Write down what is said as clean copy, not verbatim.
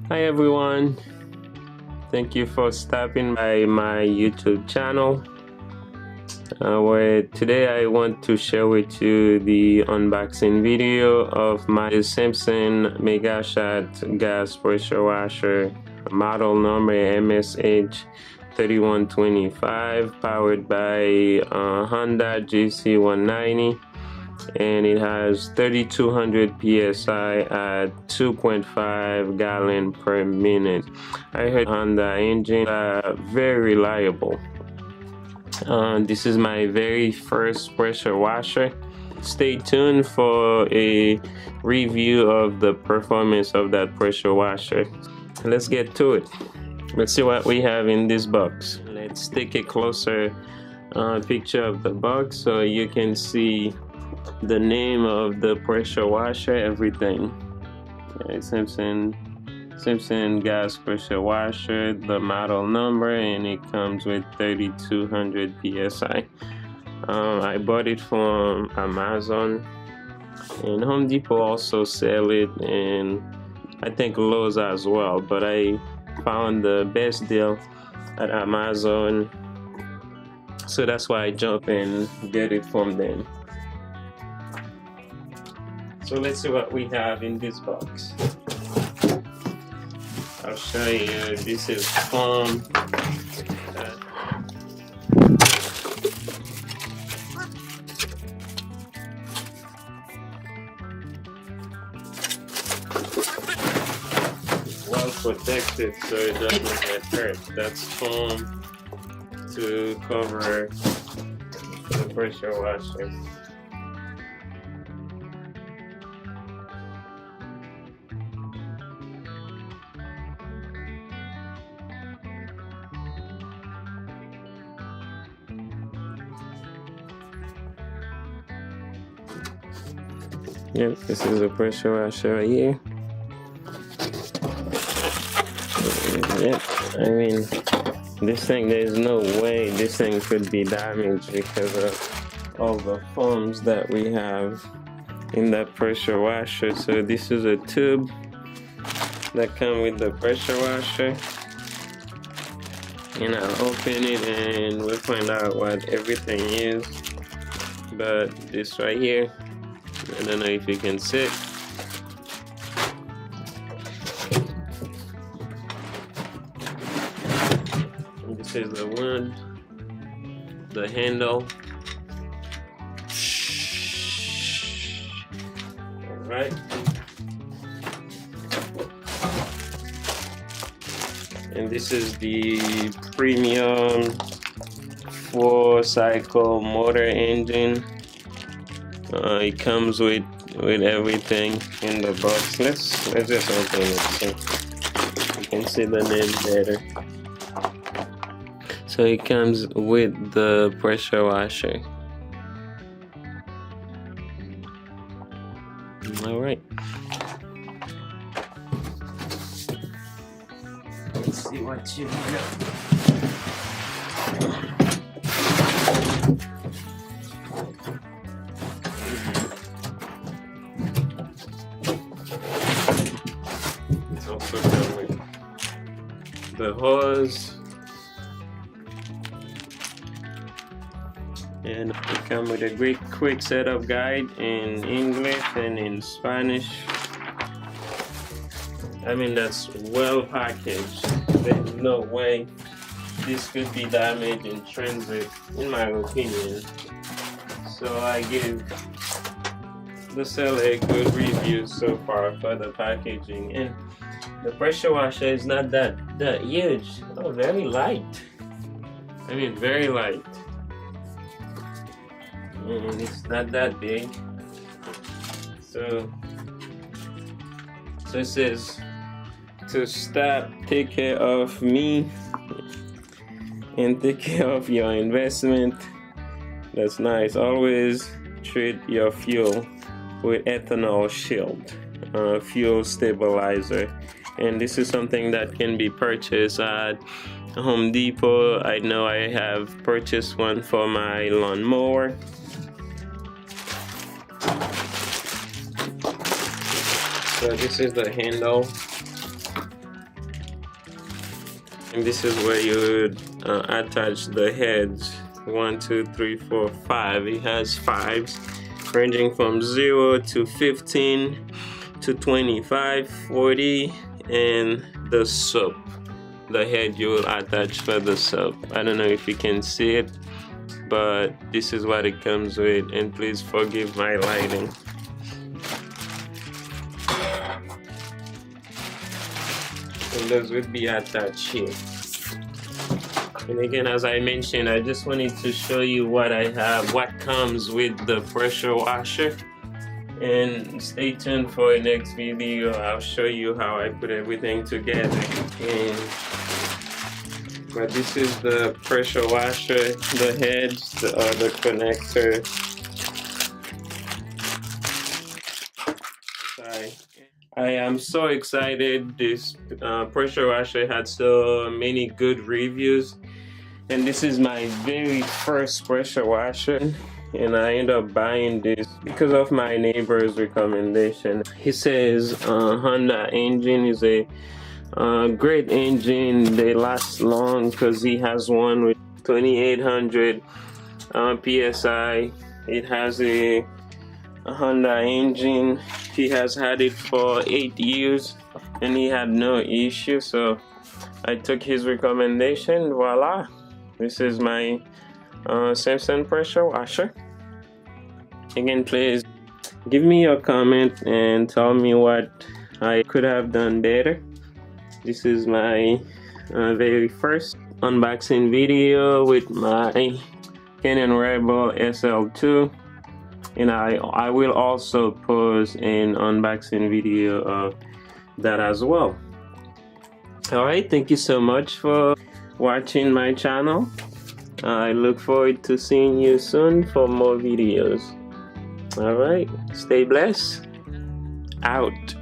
Hi everyone, thank you for stopping by my YouTube channel. Where today I want to share with you the unboxing video of my Simpson Mega Shot gas pressure washer, model number MSH3125, powered by Honda GC190. And it has 3200 PSI at 2.5 gallon per minute. I heard Honda engine very reliable. This is my very first pressure washer. Stay tuned for a review of the performance of that pressure washer. Let's get to it. Let's see what we have in this box. Let's take a closer picture of the box so you can see the name of the pressure washer, everything. Okay, Simpson gas pressure washer, the model number, and it comes with 3200 PSI. I bought it from Amazon, and Home Depot also sell it, and I think Lowe's as well, but I found the best deal at Amazon, so that's why I jump and get it from them. So let's see what we have in this box. I'll show you. This is foam. Well protected so it doesn't get hurt. That's foam to cover the pressure washer. Yep, this is a pressure washer right here. Yep, I mean, this thing, there's no way this thing could be damaged because of all the foams that we have in that pressure washer. So this is a tube that comes with the pressure washer, and I'll open it and we'll find out what everything is. But this right here, I don't know if you can see it. This is the one, the handle. Alright. And this is the premium 4-cycle motor engine. It comes with everything in the box. Let's just open it so you can see the name better. So it comes with the pressure washer. All right. Let's see what you got. Also come with the hose, and it comes with a great quick setup guide in English and in Spanish. I mean, that's well packaged. There's no way this could be damaged in transit, in my opinion. So I give the seller a good review so far for the packaging. And the pressure washer is not that huge. Oh, very light. I mean, very light. And it's not that big. So it says to stop, take care of me and take care of your investment. That's nice. Always treat your fuel with ethanol shield, fuel stabilizer. And this is something that can be purchased at Home Depot. I know I have purchased one for my lawnmower. So this is the handle. And this is where you would attach the heads. 1, 2, 3, 4, 5. It has 5s ranging from 0 to 15 to 25, 40, and the sub. The head you will attach for the sub. I don't know if you can see it, but this is what it comes with, and please forgive my lighting. And those would be attached here. And again, as I mentioned, I just wanted to show you what I have, what comes with the pressure washer. And stay tuned for the next video. I'll show you how I put everything together. But this is the pressure washer, the heads, the connector. I am so excited. This pressure washer had so many good reviews, and this is my very first pressure washer, and I ended up buying this because of my neighbor's recommendation. He says Honda engine is a great engine. They last long because he has one with 2800 PSI. It has a Honda engine. He has had it for 8 years and he had no issue, so I took his recommendation. Voila, this is my Simpson pressure washer. Again, please give me your comment and tell me what I could have done better. This is my very first unboxing video with my Canon Rebel SL2, and I will also post an unboxing video of that as well. Alright, thank you so much for watching my channel. I look forward to seeing you soon for more videos. Alright, stay blessed. Out.